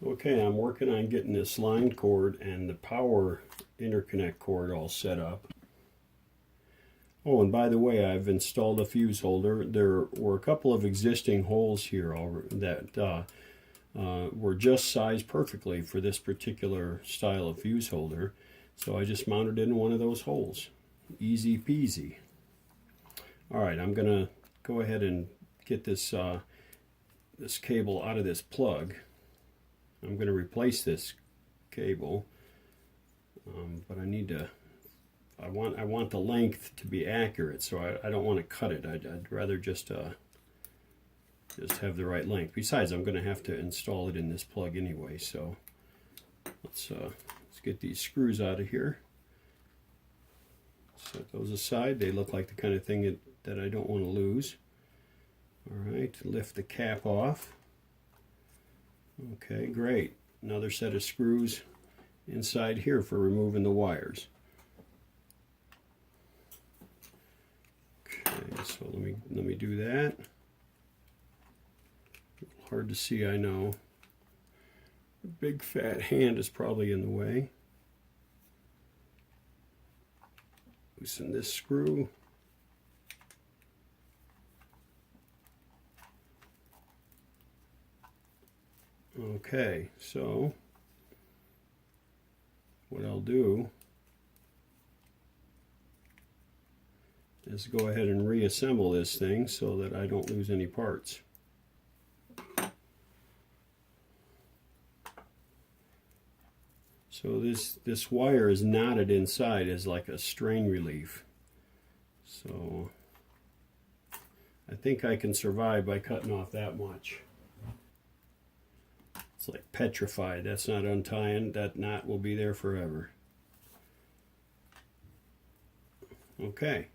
Okay, I'm working on getting this line cord and the power interconnect cord all set up. Oh, and by the way, I've installed a fuse holder. There were a couple of existing holes here that were just sized perfectly for this particular style of fuse holder. So I just mounted it in one of those holes. Easy peasy. All right, I'm gonna go ahead and get this this cable out of this plug. I'm going to replace this cable, but I need to. I want the length to be accurate, so I don't want to cut it. I'd rather just have the right length. Besides, I'm going to have to install it in this plug anyway. So let's get these screws out of here. Set those aside. They look like the kind of thing that I don't want to lose. All right, lift the cap off. Okay, great. Another set of screws inside here for removing the wires. Okay, so let me do that. Hard to see, I know. The big fat hand is probably in the way. Loosen this screw. Okay, so what I'll do is go ahead and reassemble this thing so that I don't lose any parts. So this wire is knotted inside as like a strain relief. So I think I can survive by cutting off that much. It's like petrified. That's not untying. That knot will be there forever. Okay.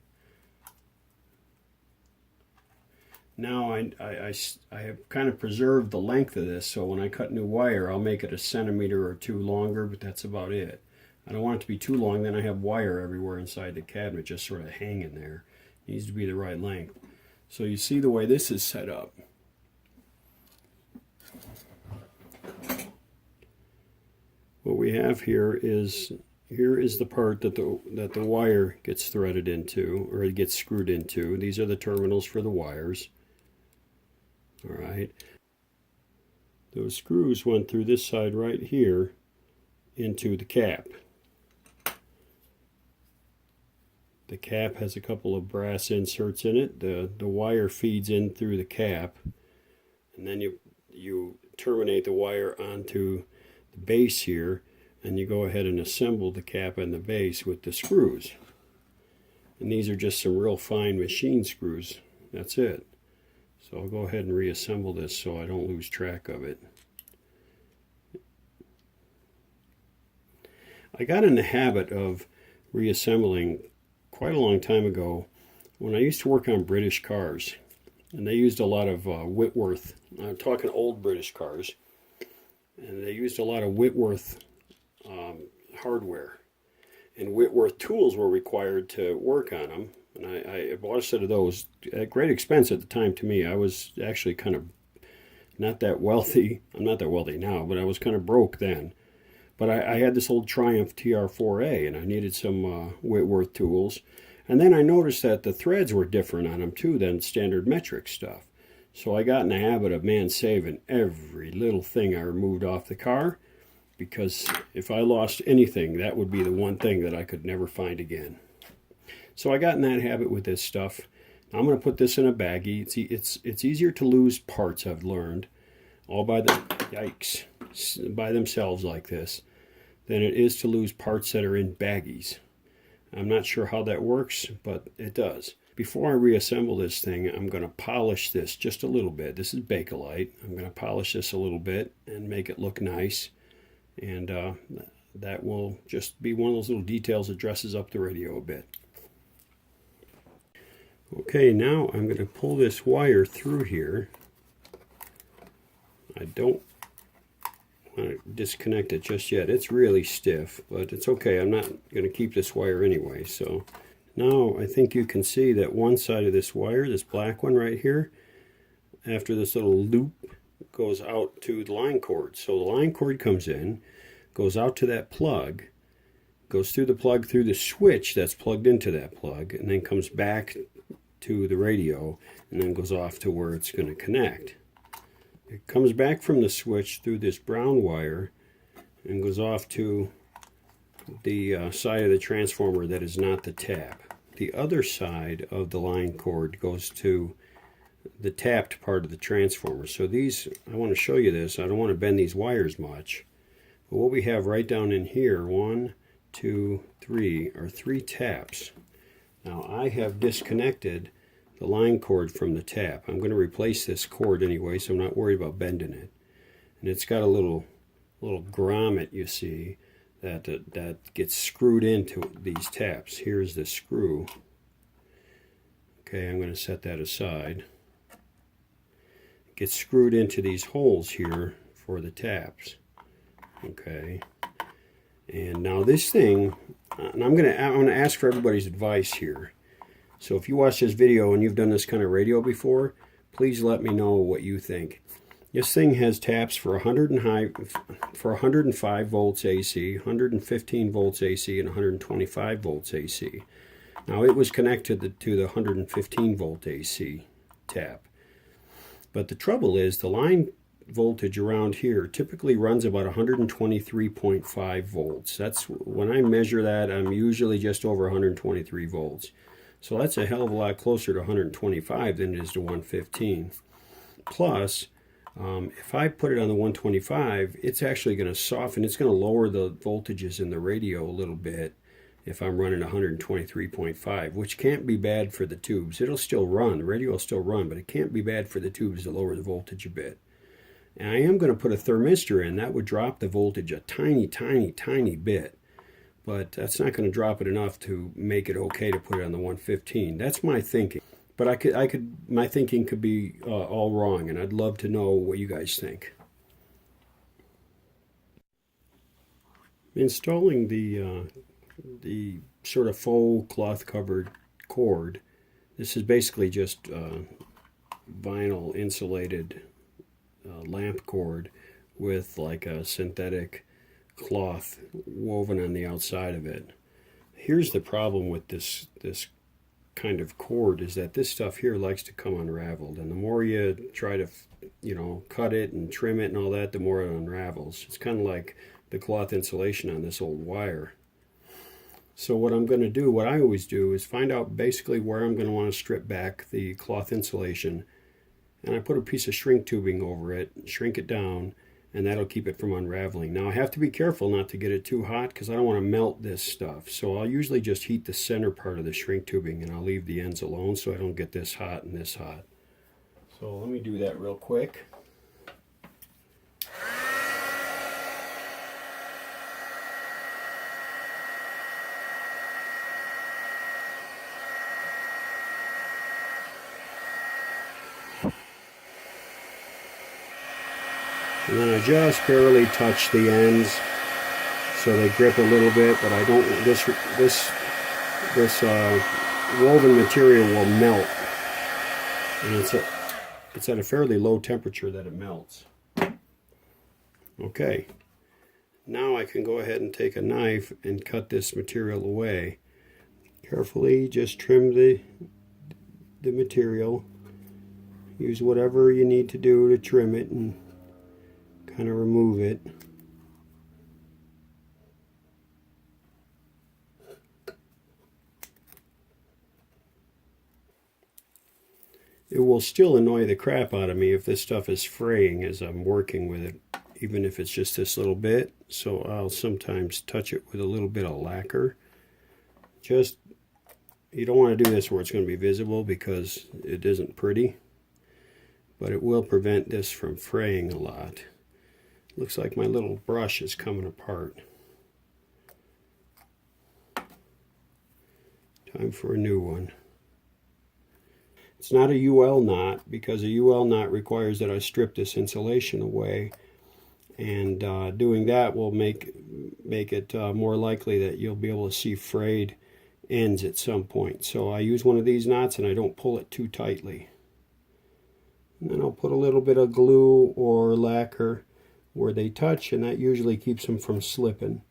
Now I have kind of preserved the length of this, so when I cut new wire, I'll make it a centimeter or two longer, but that's about it. I don't want it to be too long, then I have wire everywhere inside the cabinet just sort of hanging there. It needs to be the right length. So you see the way this is set up. What we have here is the part that the wire gets threaded into, or it gets screwed into. These are the terminals for the wires. All right. Those screws went through this side right here into the cap. The cap has a couple of brass inserts in it. The wire feeds in through the cap, and then you terminate the wire onto the base here, and you go ahead and assemble the cap and the base with the screws. And these are just some real fine machine screws. That's it. So I'll go ahead and reassemble this so I don't lose track of it. I got in the habit of reassembling quite a long time ago when I used to work on British cars. And they used a lot of Whitworth. I'm talking old British cars. And they used a lot of Whitworth hardware. And Whitworth tools were required to work on them. And I bought a set of those at great expense at the time to me. I was actually kind of not that wealthy. I'm not that wealthy now, but I was kind of broke then. But I had this old Triumph TR4A, and I needed some Whitworth tools. And then I noticed that the threads were different on them too than standard metric stuff. So I got in the habit of, man, saving every little thing I removed off the car, because if I lost anything, that would be the one thing that I could never find again. So I got in that habit with this stuff. Now I'm going to put this in a baggie. It's easier to lose parts, I've learned, all by themselves like this, than it is to lose parts that are in baggies. I'm not sure how that works, but it does. Before I reassemble this thing, I'm going to polish this just a little bit. This is Bakelite. I'm going to polish this a little bit and make it look nice. And that will just be one of those little details that dresses up the radio a bit. Okay, now I'm going to pull this wire through here. I don't want to disconnect it just yet. It's really stiff, but it's okay. I'm not going to keep this wire anyway. So now I think you can see that one side of this wire, this black one right here, after this little loop goes out to the line cord. So the line cord comes in, goes out to that plug, goes through the plug through the switch that's plugged into that plug, and then comes back to the radio, and then goes off to where it's going to connect. It comes back from the switch through this brown wire and goes off to the side of the transformer that is not the tap. The other side of the line cord goes to the tapped part of the transformer. So these, I want to show you this. I don't want to bend these wires much. But what we have right down in here, 1, 2, 3, are 3 taps. Now I have disconnected the line cord from the tap. I'm going to replace this cord anyway, so I'm not worried about bending it. And it's got a little grommet, you see, that gets screwed into these taps. Here's the screw. Okay, I'm going to set that aside. It gets screwed into these holes here for the taps. Okay, and now this thing, and I'm going to ask for everybody's advice here. So if you watch this video and you've done this kind of radio before, please let me know what you think. This thing has taps for 105 volts AC, 115 volts AC, and 125 volts AC. Now it was connected to the 115 volt AC tap. But the trouble is the line voltage around here typically runs about 123.5 volts. That's when I measure that, I'm usually just over 123 volts. So that's a hell of a lot closer to 125 than it is to 115. Plus, if I put it on the 125, it's actually going to soften. It's going to lower the voltages in the radio a little bit if I'm running 123.5, which can't be bad for the tubes. It'll still run. The radio will still run, but it can't be bad for the tubes to lower the voltage a bit. And I am going to put a thermistor in. That would drop the voltage a tiny, tiny, tiny bit. But that's not going to drop it enough to make it okay to put it on the 115. That's my thinking. But my thinking could be all wrong, and I'd love to know what you guys think. Installing the sort of faux cloth-covered cord. This is basically just vinyl insulated lamp cord with like a synthetic cloth woven on the outside of it. Here's the problem with this kind of cord, is that this stuff here likes to come unraveled, and the more you try to cut it and trim it and all that, the more it unravels. It's kind of like the cloth insulation on this old wire. So what I'm going to do, what I always do, is find out basically where I'm going to want to strip back the cloth insulation, and I put a piece of shrink tubing over it, shrink it down, and that'll keep it from unraveling. Now I have to be careful not to get it too hot because I don't want to melt this stuff. So I'll usually just heat the center part of the shrink tubing, and I'll leave the ends alone so I don't get this hot and this hot. So let me do that real quick. And then I just barely touch the ends so they grip a little bit, but I don't. This woven material will melt, and it's at a fairly low temperature that it melts. Okay, now I can go ahead and take a knife and cut this material away. Carefully, just trim the material. Use whatever you need to do to trim it and kind of remove it. It will still annoy the crap out of me if this stuff is fraying as I'm working with it, even if it's just this little bit. So I'll sometimes touch it with a little bit of lacquer. You don't want to do this where it's going to be visible because it isn't pretty, but it will prevent this from fraying a lot. Looks like my little brush is coming apart. Time for a new one. It's not a UL knot because a UL knot requires that I strip this insulation away, and doing that will make it more likely that you'll be able to see frayed ends at some point. So I use one of these knots and I don't pull it too tightly. And then I'll put a little bit of glue or lacquer where they touch, and that usually keeps them from slipping.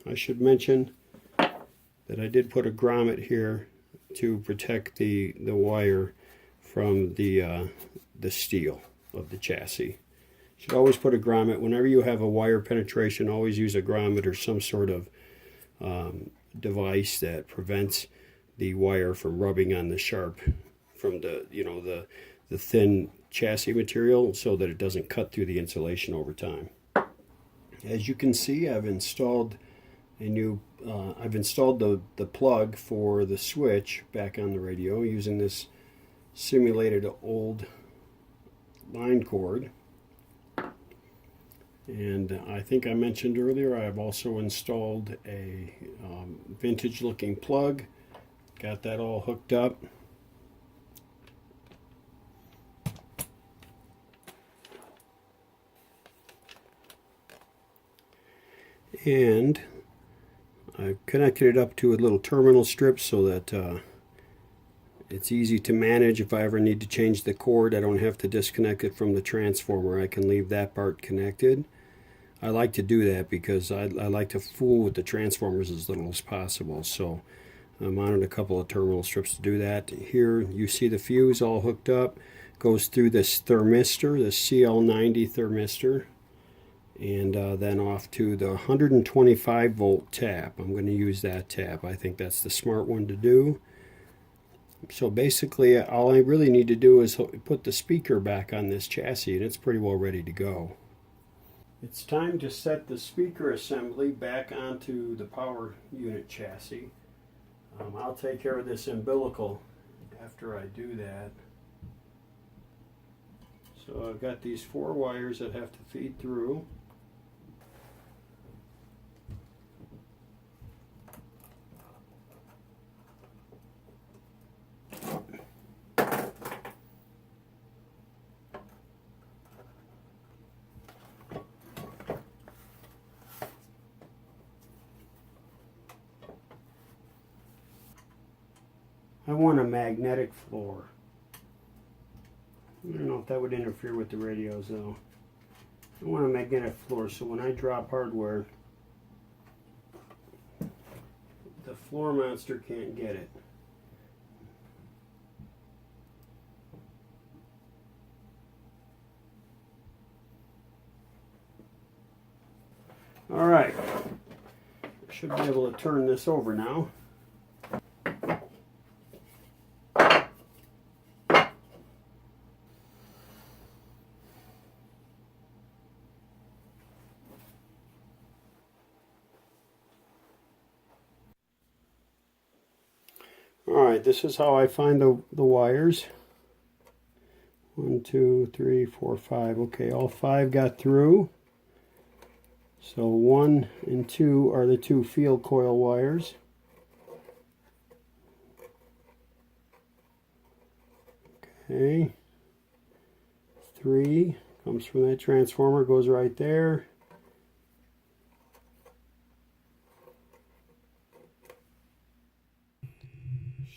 I should mention that I did put a grommet here to protect the wire from the steel of the chassis. You should always put a grommet. Whenever you have a wire penetration, always use a grommet or some sort of device that prevents the wire from rubbing on the sharp from the thin chassis material, so that it doesn't cut through the insulation over time. As you can see, I've installed the plug for the switch back on the radio using this simulated old line cord. And I think I mentioned earlier, I've also installed a vintage looking plug. Got that all hooked up. And I've connected it up to a little terminal strip so that it's easy to manage. If I ever need to change the cord, I don't have to disconnect it from the transformer. I can leave that part connected. I like to do that because I like to fool with the transformers as little as possible. So I mounted a couple of terminal strips to do that. Here you see the fuse all hooked up. Goes through this thermistor, the CL90 thermistor, and then off to the 125 volt tap. I'm going to use that tap. I think that's the smart one to do. So basically all I really need to do is put the speaker back on this chassis, and it's pretty well ready to go. It's time to set the speaker assembly back onto the power unit chassis. I'll take care of this umbilical after I do that. So I've got these 4 wires that have to feed through. I want a magnetic floor. I don't know if that would interfere with the radios though. I want a magnetic floor so when I drop hardware, the floor monster can't get it. Alright, I should be able to turn this over now. Alright, this is how I find the wires. 1, 2, 3, 4, 5. Okay, all 5 got through. So 1 and 2 are the 2 field coil wires. Okay. 3 comes from that transformer, goes right there.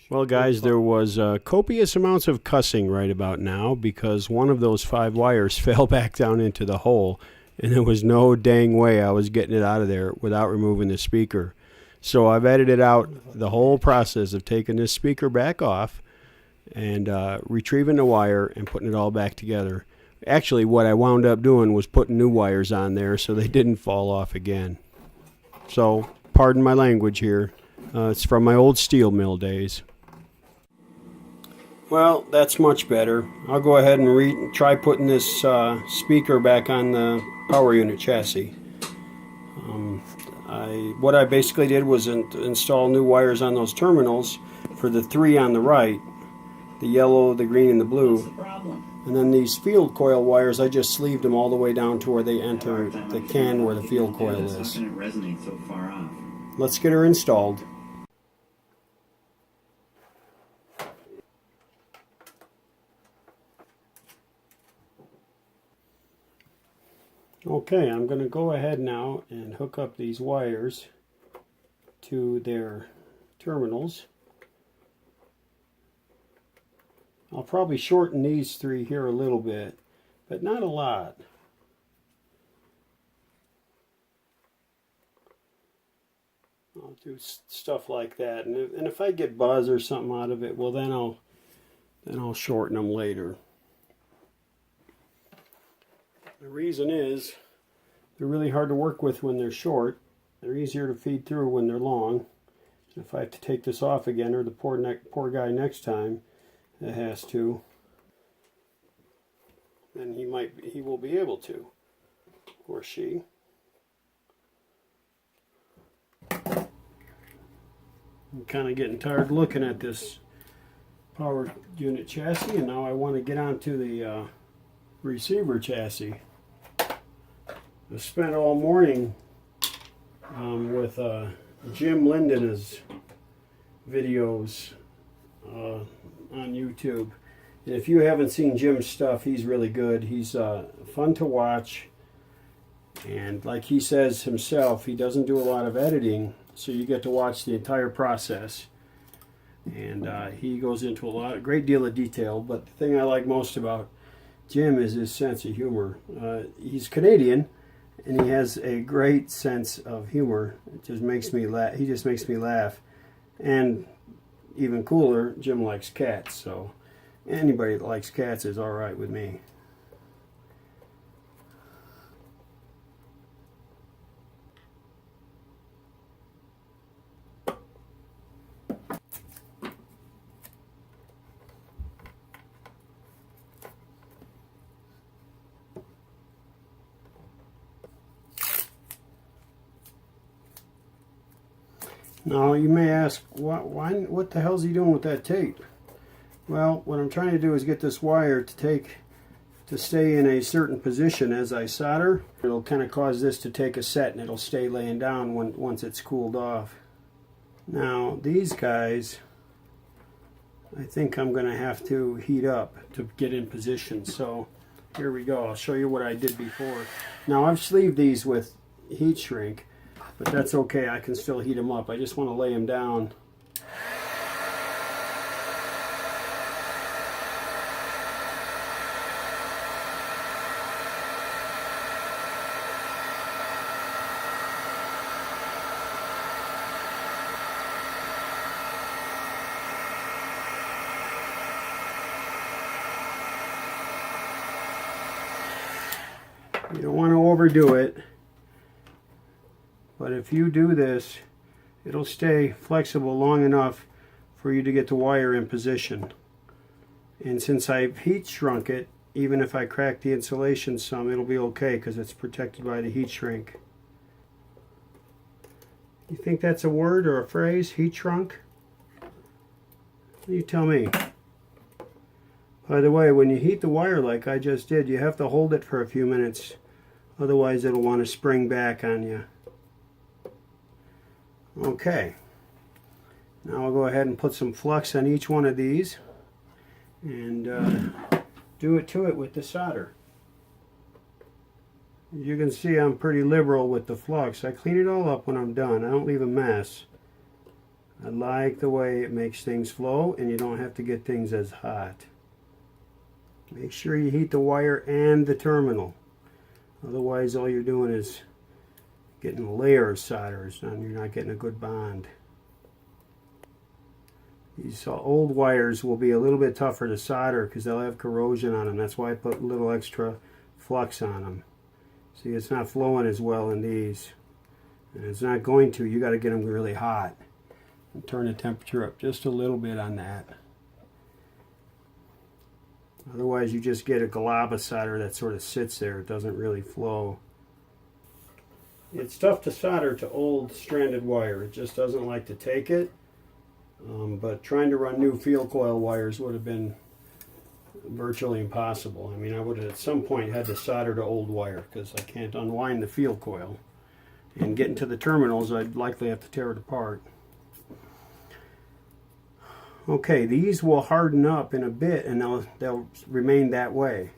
Well guys, there was copious amounts of cussing right about now because one of those 5 wires fell back down into the hole, and there was no dang way I was getting it out of there without removing the speaker. So I've edited out the whole process of taking this speaker back off and retrieving the wire and putting it all back together. Actually, what I wound up doing was putting new wires on there so they didn't fall off again. So, pardon my language here. It's from my old steel mill days. Well, that's much better. I'll go ahead and try putting this speaker back on the power unit chassis. What I basically did was install new wires on those terminals for the 3 on the right, the yellow, the green, and the blue. What's the problem? And then these field coil wires, I just sleeved them all the way down to where they enter the can where the field coil is. How can it resonate so far off? Let's get her installed. Okay, I'm going to go ahead now and hook up these wires to their terminals. I'll probably shorten these three here a little bit, but not a lot. I'll do stuff like that, and if I get buzz or something out of it, well then I'll shorten them later. The reason is they're really hard to work with when they're short. They're easier to feed through when they're long. If I have to take this off again, or the poor guy next time that has to, then he will be able to, or she. I'm kind of getting tired looking at this power unit chassis, and now I want to get onto the receiver chassis. I spent all morning with Jim Linden's videos on YouTube. And if you haven't seen Jim's stuff, he's really good. He's fun to watch. And like he says himself, he doesn't do a lot of editing, so you get to watch the entire process. And he goes into a great deal of detail. But the thing I like most about Jim is his sense of humor. He's Canadian, and he has a great sense of humor. It just makes me laugh. He just makes me laugh. And even cooler, Jim likes cats, so anybody that likes cats is all right with me. Now you may ask, what the hell is he doing with that tape? Well, what I'm trying to do is get this wire to stay in a certain position as I solder. It'll kind of cause this to take a set, and it'll stay laying down once it's cooled off. Now these guys, I think I'm going to have to heat up to get in position. So here we go. I'll show you what I did before. Now I've sleeved these with heat shrink, but that's okay. I can still heat them up. I just want to lay them down. You don't want to overdo it, but if you do this, it'll stay flexible long enough for you to get the wire in position. And since I've heat shrunk it, even if I crack the insulation some, it'll be okay because it's protected by the heat shrink. You think that's a word or a phrase, heat shrunk? You tell me. By the way, when you heat the wire like I just did, you have to hold it for a few minutes. Otherwise, it'll want to spring back on you. Okay. Now I'll go ahead and put some flux on each one of these and do it to it with the solder. As you can see, I'm pretty liberal with the flux. I clean it all up when I'm done. I don't leave a mess. I like the way it makes things flow, and you don't have to get things as hot. Make sure you heat the wire and the terminal. Otherwise, all you're doing is getting a layer of solders, and you're not getting a good bond. These old wires will be a little bit tougher to solder because they'll have corrosion on them. That's why I put a little extra flux on them. See, it's not flowing as well in these. And it's not going to. You got to get them really hot. And turn the temperature up just a little bit on that. Otherwise, you just get a glob of solder that sort of sits there. It doesn't really flow. It's tough to solder to old stranded wire. It just doesn't like to take it. But trying to run new field coil wires would have been virtually impossible. I mean, I would have at some point had to solder to old wire because I can't unwind the field coil. And getting to the terminals, I'd likely have to tear it apart. Okay, these will harden up in a bit, and they'll remain that way.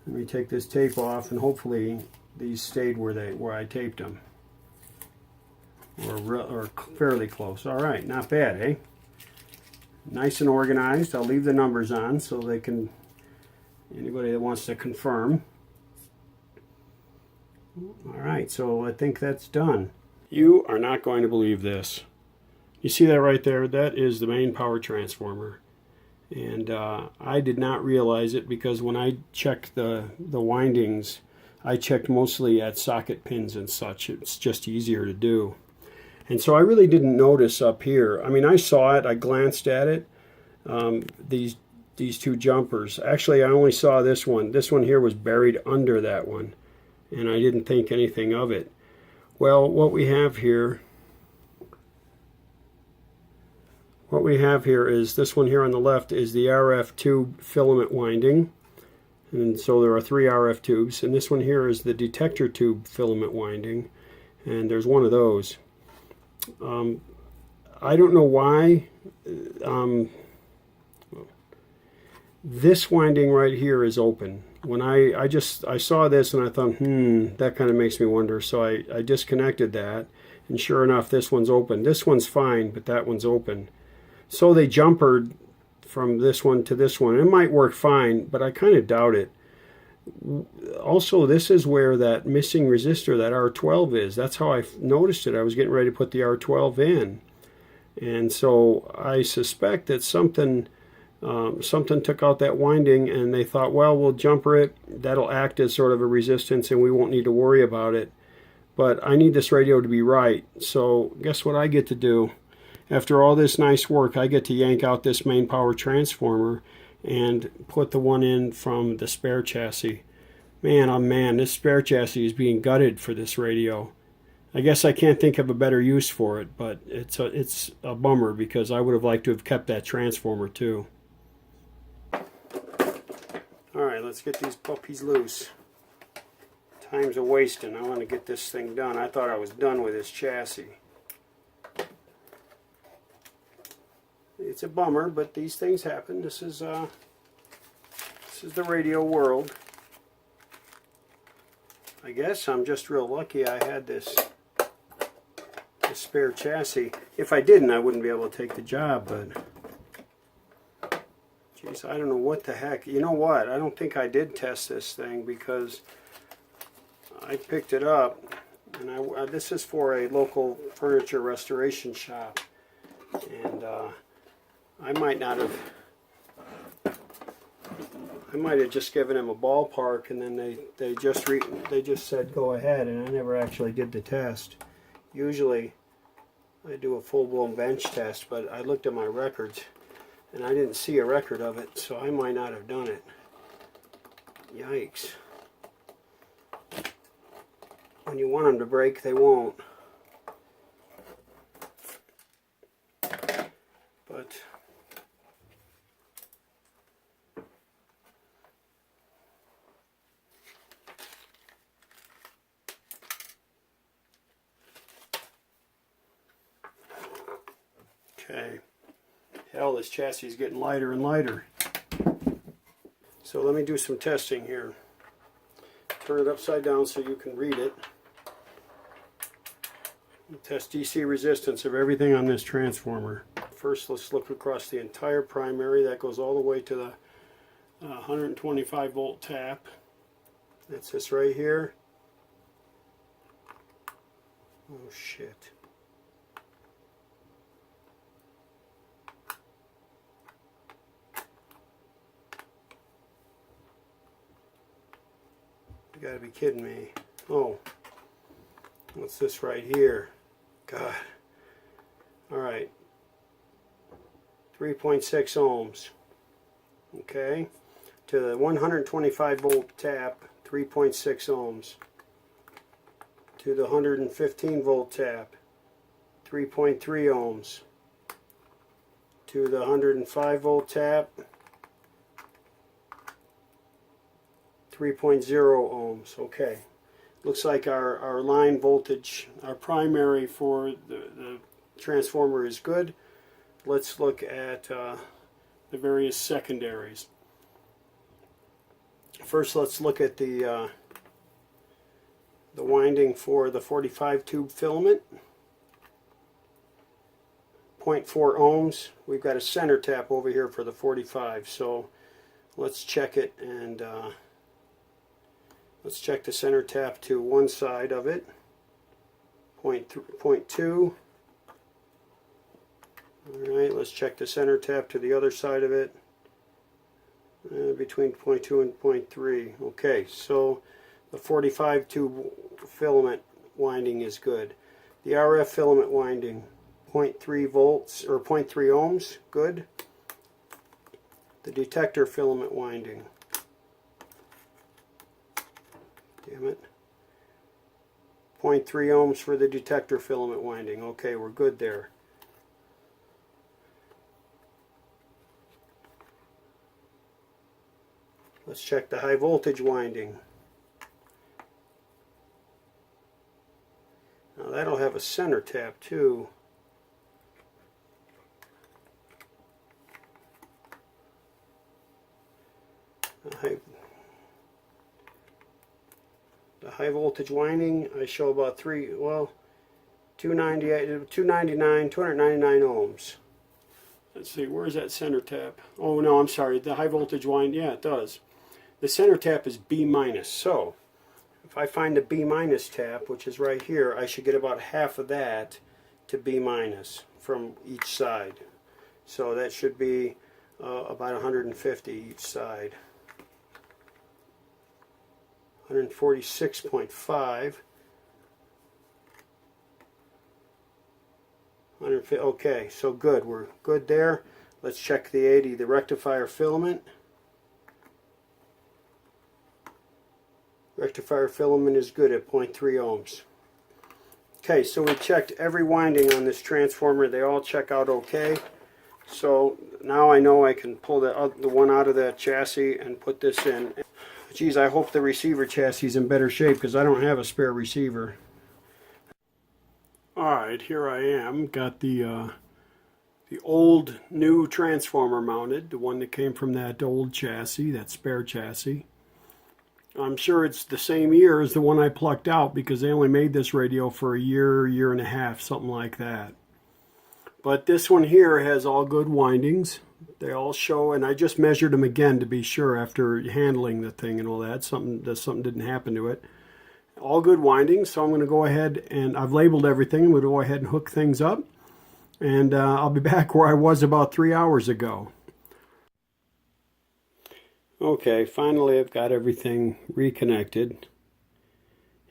Let me take this tape off, and hopefully these stayed where I taped them, or fairly close. All right, not bad, eh? nice and organized. I'll leave the numbers on so they can, anybody that wants to confirm. Alright, so I think that's done. You are not going to believe this. You see that right there? That is the main power transformer. And I did not realize it because when I checked the windings, I checked mostly at socket pins and such. It's just easier to do. And so I really didn't notice up here. I mean, I saw it, I glanced at it, these two jumpers. Actually, I only saw this one. This one here was buried under that one, and I didn't think anything of it. Well, what we have here is this one here on the left is the RF tube filament winding. And so there are 3 RF tubes. And this one here is the detector tube filament winding. And there's one of those. I don't know why. This winding right here is open. When I saw this and I thought, that kind of makes me wonder. So I disconnected that. And sure enough, this one's open. This one's fine, but that one's open. So they jumpered from this one to this one. It might work fine, but I kind of doubt it. Also, this is where that missing resistor, that R12 is. That's how I noticed it. I was getting ready to put the R12 in. And so I suspect that something took out that winding and they thought, well, we'll jumper it. That'll act as sort of a resistance and we won't need to worry about it. But I need this radio to be right. So guess what I get to do? After all this nice work, I get to yank out this main power transformer and put the one in from the spare chassis. Man, oh man, this spare chassis is being gutted for this radio. I guess I can't think of a better use for it, but it's a bummer because I would have liked to have kept that transformer too. Alright, let's get these puppies loose. Time's a wasting. I want to get this thing done. I thought I was done with this chassis. It's a bummer, but these things happen. This is the radio world. I guess I'm just real lucky I had this spare chassis. If I didn't, I wouldn't be able to take the job, but geez, I don't know what the heck. You know what? I don't think I did test this thing because I picked it up, and this is for a local furniture restoration shop, and I might have just given him a ballpark, and then they just said go ahead, and I never actually did the test. Usually I do a full-blown bench test, but I looked at my records and I didn't see a record of it, so I might not have done it. Yikes. When you want them to break, they won't. But okay. Hell, this chassis is getting lighter and lighter. So let me do some testing here. Turn it upside down so you can read it. Test DC resistance of everything on this transformer. First, let's look across the entire primary. That goes all the way to the 125 volt tap. That's this right here. Oh shit. You gotta be kidding me. Oh, what's this right here? God. Alright. 3.6 ohms. Okay. To the 125 volt tap, 3.6 ohms. To the 115 volt tap, 3.3 ohms. To the 105 volt tap, 3.0 ohms. Okay. Looks like our line voltage, our primary for the transformer is good. Let's look at the various secondaries. First, let's look at the winding for the 45 tube filament. 0.4 ohms. We've got a center tap over here for the 45, so let's check it, and let's check the center tap to one side of it, 0.2. Alright, let's check the center tap to the other side of it, between 0.2 and 0.3. Okay, so the 45 tube filament winding is good. The RF filament winding, 0.3 volts or 0.3 ohms, good. The detector filament winding, damn it, 0.3 ohms for the detector filament winding. Okay, we're good there. Let's check the high voltage winding. Now that'll have a center tap too. The high voltage winding, I show about 299 ohms. Let's see, where's that center tap? Oh no, I'm sorry, the high voltage wind, yeah it does. The center tap is B minus, so if I find the B minus tap, which is right here, I should get about half of that to B minus from each side. So that should be about 150 each side. 146.5. Okay, so good. We're good there. Let's check the 80, the rectifier filament. Rectifier filament is good at 0.3 ohms. Okay, so we checked every winding on this transformer. They all check out okay. So now I know I can pull the one out of the chassis and put this in. Geez, I hope the receiver chassis is in better shape because I don't have a spare receiver. Alright, here I am. Got the old new transformer mounted, the one that came from that old chassis, that spare chassis. I'm sure it's the same year as the one I plucked out because they only made this radio for a year and a half, something like that. But this one here has all good windings. They all show, and I just measured them again to be sure after handling the thing and all that. Something didn't happen to it. All good windings, so I'm going to go ahead and I've labeled everything. I'm going to go ahead and hook things up, and I'll be back where I was about 3 hours ago. Okay, finally I've got everything reconnected.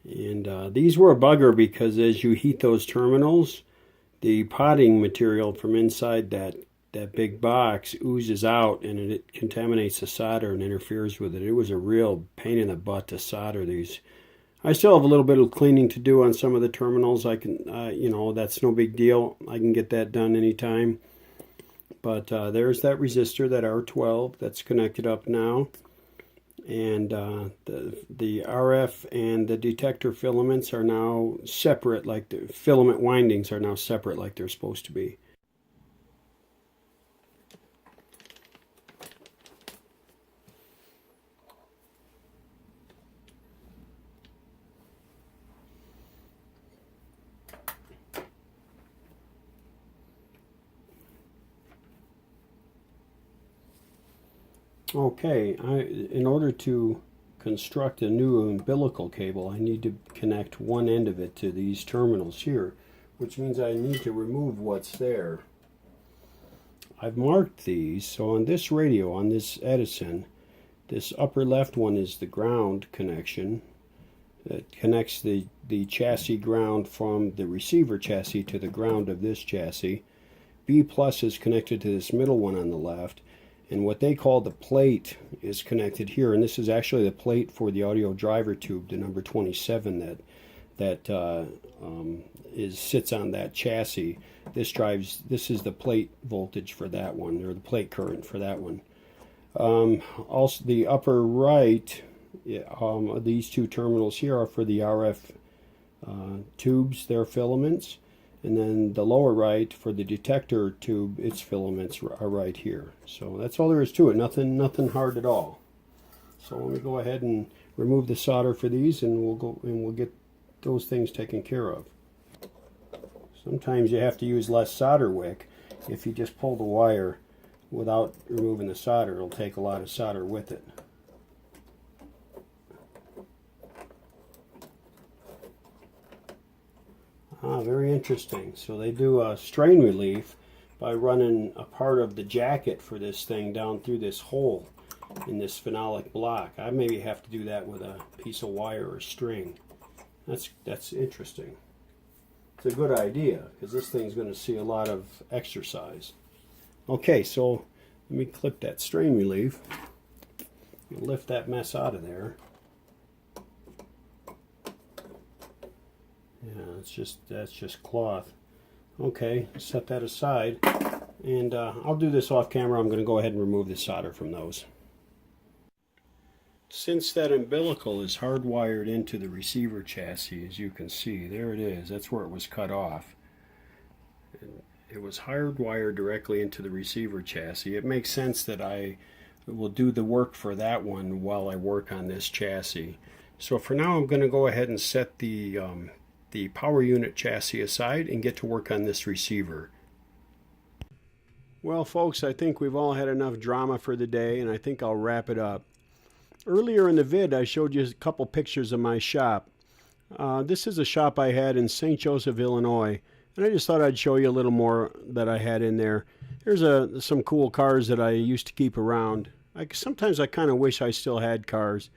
And these were a bugger because as you heat those terminals, the potting material from inside that big box oozes out and it contaminates the solder and interferes with it. It was a real pain in the butt to solder these. I still have a little bit of cleaning to do on some of the terminals. I can, you know, that's no big deal. I can get that done anytime. But there's that resistor, that R-12, that's connected up now. And the RF and the detector filaments are now separate, like the filament windings are now separate like they're supposed to be. Okay, in order to construct a new umbilical cable, I need to connect one end of it to these terminals here, which means I need to remove what's there. I've marked these, so on this radio, on this Edison, this upper left one is the ground connection. That connects the chassis ground from the receiver chassis to the ground of this chassis. B plus is connected to this middle one on the left. And what they call the plate is connected here, and this is actually the plate for the audio driver tube, the number 27 that sits on that chassis. This is the plate voltage for that one, or the plate current for that one. Also, the upper right, these two terminals here are for the RF tubes, their filaments. And then the lower right for the detector tube, its filaments are right here. So that's all there is to it. Nothing hard at all. So let me go ahead and remove the solder for these, and we'll get those things taken care of. Sometimes you have to use less solder wick. if you just pull the wire without removing the solder, it'll take a lot of solder with it. Very interesting. So they do a strain relief by running a part of the jacket for this thing down through this hole in this phenolic block. I maybe have to do that with a piece of wire or string. That's interesting. It's a good idea because this thing's going to see a lot of exercise. Okay, so let me clip that strain relief. Lift that mess out of there. Yeah, that's just cloth. Okay, set that aside, and I'll do this off camera. I'm going to go ahead and remove the solder from those. Since that umbilical is hardwired into the receiver chassis, as you can see, there it is. That's where it was cut off. And it was hardwired directly into the receiver chassis. It makes sense that I will do the work for that one while I work on this chassis. So for now, I'm going to go ahead and set the power unit chassis aside and get to work on this receiver. Well, folks, I think we've all had enough drama for the day, and I think I'll wrap it up. Earlier in the vid, I showed you a couple pictures of my shop. This is a shop I had in St. Joseph, Illinois, and I just thought I'd show you a little more that I had in there. Here's some cool cars that I used to keep around. Sometimes I kind of wish I still had cars.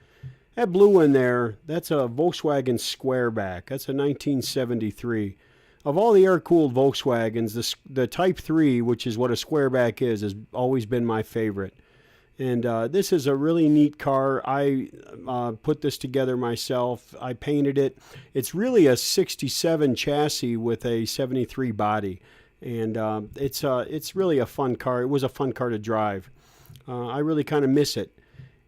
That blue one there, that's a Volkswagen Squareback. That's a 1973. Of all the air-cooled Volkswagens, the Type 3, which is what a Squareback is, has always been my favorite. And this is a really neat car. I put this together myself. I painted it. It's really a 67 chassis with a 73 body. And it's really a fun car. It was a fun car to drive. I really kind of miss it.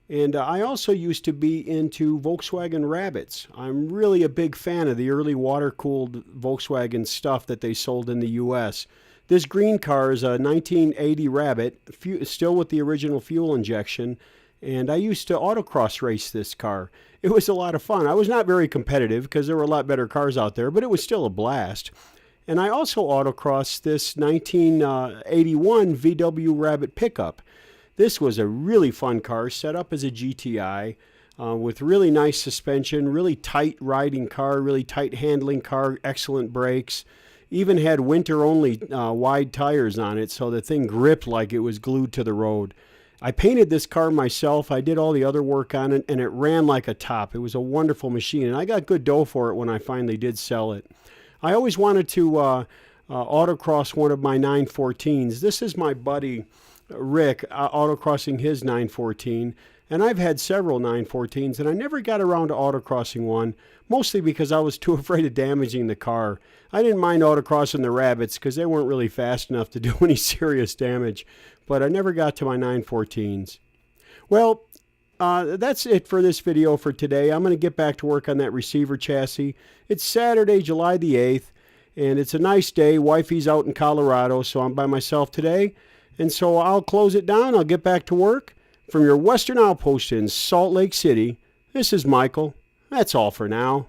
And I also used to be into Volkswagen Rabbits. I'm really a big fan of the early water-cooled Volkswagen stuff that they sold in the U.S. This green car is a 1980 Rabbit, still with the original fuel injection, and I used to autocross race this car. It was a lot of fun. I was not very competitive because there were a lot better cars out there, but it was still a blast. And I also autocrossed this 1981 VW Rabbit pickup. This was a really fun car, set up as a GTI, with really nice suspension, really tight riding car, really tight handling car, excellent brakes. Even had winter-only wide tires on it, so the thing gripped like it was glued to the road. I painted this car myself. I did all the other work on it, and it ran like a top. It was a wonderful machine, and I got good dough for it when I finally did sell it. I always wanted to autocross one of my 914s. This is my buddy Rick autocrossing his 914, and I've had several 914s, and I never got around to autocrossing one, mostly because I was too afraid of damaging the car. I didn't mind autocrossing the Rabbits because they weren't really fast enough to do any serious damage, but I never got to my 914s. Well, that's it for this video for today. I'm going to get back to work on that receiver chassis. It's Saturday, July the 8th, and it's a nice day. Wifey's out in Colorado, so I'm by myself today. And so I'll close it down. I'll get back to work. From your Western Outpost in Salt Lake City, this is Michael. That's all for now.